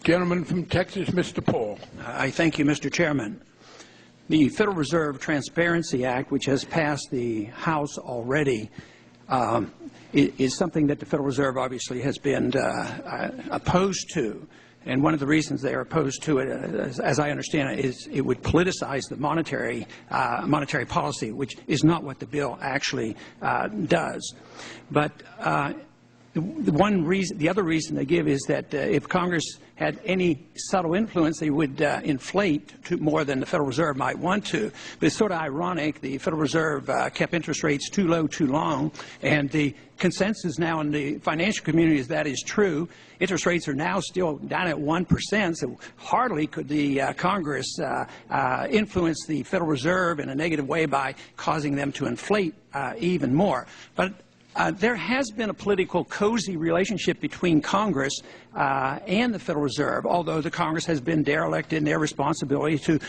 Gentleman from Texas, Mr. Paul. I thank you, Mr. Chairman. The Federal Reserve Transparency Act, which has passed the House already, is something that the Federal Reserve obviously has been opposed to. And one of the reasons they are opposed to it, as I understand it, is it would politicize the monetary policy, which is not what the bill actually does. But the other reason they give is that if Congress had any subtle influence, they would inflate more than the Federal Reserve might want to. But it's sort of ironic. The Federal Reserve kept interest rates too low too long, and the consensus now in the financial community is that is true. Interest rates are now still down at 1%, so hardly could the Congress influence the Federal Reserve in a negative way by causing them to inflate even more. But there has been a political cozy relationship between Congress and the Federal Reserve, although the Congress has been derelict in their responsibility to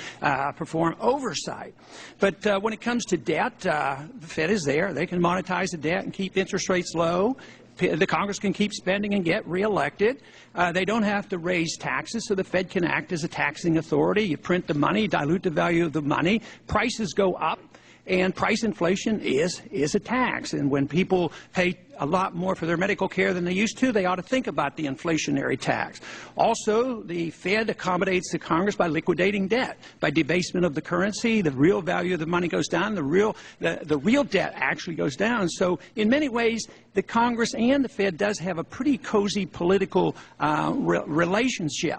perform oversight. But when it comes to debt, the Fed is there. They can monetize the debt and keep interest rates low. The Congress can keep spending and get reelected. They don't have to raise taxes, so the Fed can act as a taxing authority. You print the money, dilute the value of the money. Prices go up. And price inflation is a tax. And when people pay a lot more for their medical care than they used to, they ought to think about the inflationary tax. Also, the Fed accommodates the Congress by liquidating debt. By debasement of the currency, the real value of the money goes down, the real debt actually goes down. So in many ways, the Congress and the Fed does have a pretty cozy political relationship.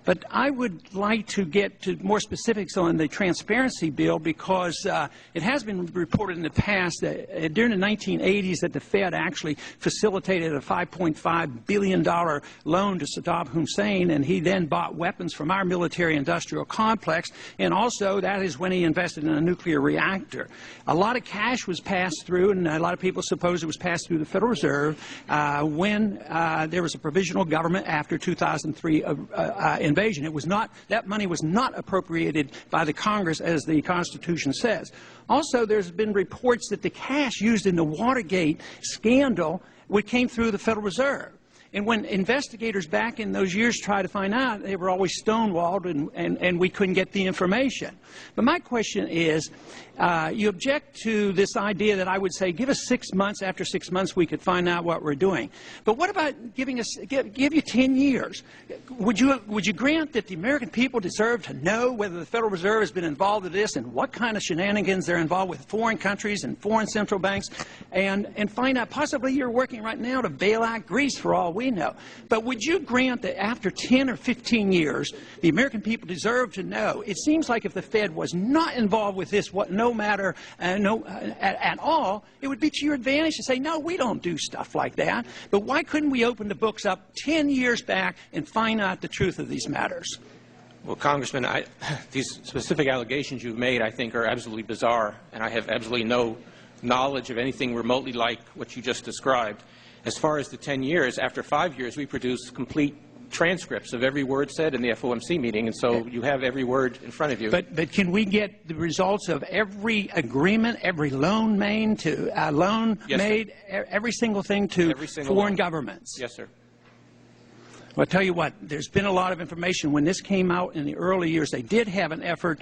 But I would like to get to more specifics on the transparency bill, because it has been reported in the past that during the 1980s that the Fed actually facilitated a $5.5 billion loan to Saddam Hussein, and he then bought weapons from our military-industrial complex, and also that is when he invested in a nuclear reactor. A lot of cash was passed through, and a lot of people suppose it was passed through the Federal Reserve when there was a provisional government after 2003 invasion. It was not, that money was not appropriated by the Congress as the Constitution says. Also, there's been reports that the cash used in the Watergate scandal came through the Federal Reserve. And when investigators back in those years tried to find out, they were always stonewalled, and we couldn't get the information. But my question is, you object to this idea that I would say, give us 6 months. After 6 months, we could find out what we're doing. But what about giving us, give you 10 years? Would you grant that the American people deserve to know whether the Federal Reserve has been involved in this and what kind of shenanigans they're involved with foreign countries and foreign central banks, and find out, possibly you're working right now to bail out Greece for all we know. But would you grant that after 10 or 15 years, the American people deserve to know? It seems like if the Fed was not involved with this, at all, it would be to your advantage to say, no, we don't do stuff like that. But why couldn't we open the books up 10 years back and find out the truth of these matters? Well, Congressman, these specific allegations you've made, I think, are absolutely bizarre, and I have absolutely no knowledge of anything remotely like what you just described. As far as the 10 years, after 5 years, we produce complete transcripts of every word said in the FOMC meeting, and so you have every word in front of you. But can we get the results of every agreement, every loan made to every single thing to foreign governments? Yes, sir. Well, I'll tell you what, there's been a lot of information. When this came out in the early years, they did have an effort,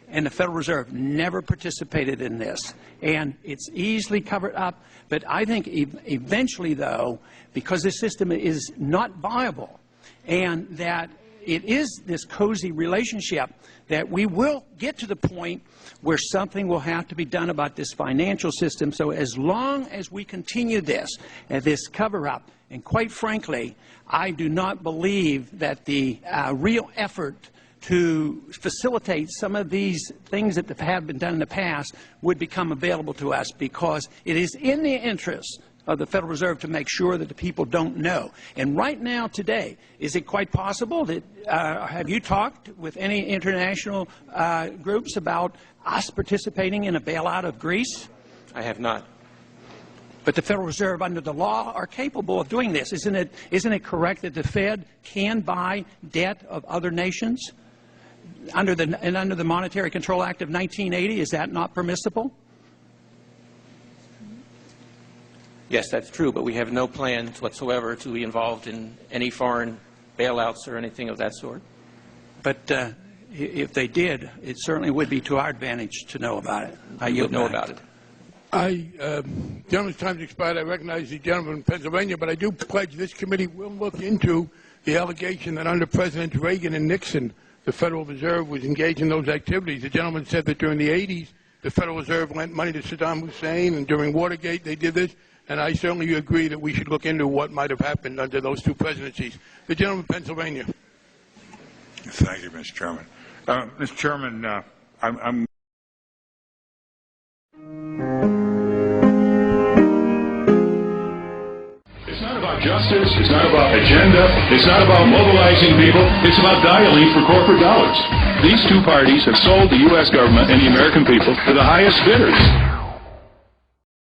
and the Federal Reserve never participated in this. And it's easily covered up. But I think eventually, though, because this system is not viable, and that it is this cozy relationship, that we will get to the point where something will have to be done about this financial system. So as long as we continue this cover-up, and quite frankly, I do not believe that the real effort to facilitate some of these things that have been done in the past would become available to us, because it is in the interest of the Federal Reserve to make sure that the people don't know. And right now, today, is it quite possible that, have you talked with any international groups about us participating in a bailout of Greece? I have not. But the Federal Reserve, under the law, are capable of doing this. Isn't it correct that the Fed can buy debt of other nations? Under the Monetary Control Act of 1980, is that not permissible? Yes, that's true, but we have no plans whatsoever to be involved in any foreign bailouts or anything of that sort? But if they did, it certainly would be to our advantage to know about it. You would know about it. Gentleman's time's expired. I recognize the gentleman from Pennsylvania, but I do pledge this committee will look into the allegation that under Presidents Reagan and Nixon, the Federal Reserve was engaged in those activities. The gentleman said that during the 80s, the Federal Reserve lent money to Saddam Hussein, and during Watergate they did this, and I certainly agree that we should look into what might have happened under those two presidencies. The gentleman from Pennsylvania. Thank you, Mr. Chairman. Mr. Chairman, I'm It's not about justice, it's not about agenda, it's not about mobilizing people, it's about dialing for corporate dollars. These two parties have sold the U.S. government and the American people to the highest bidders.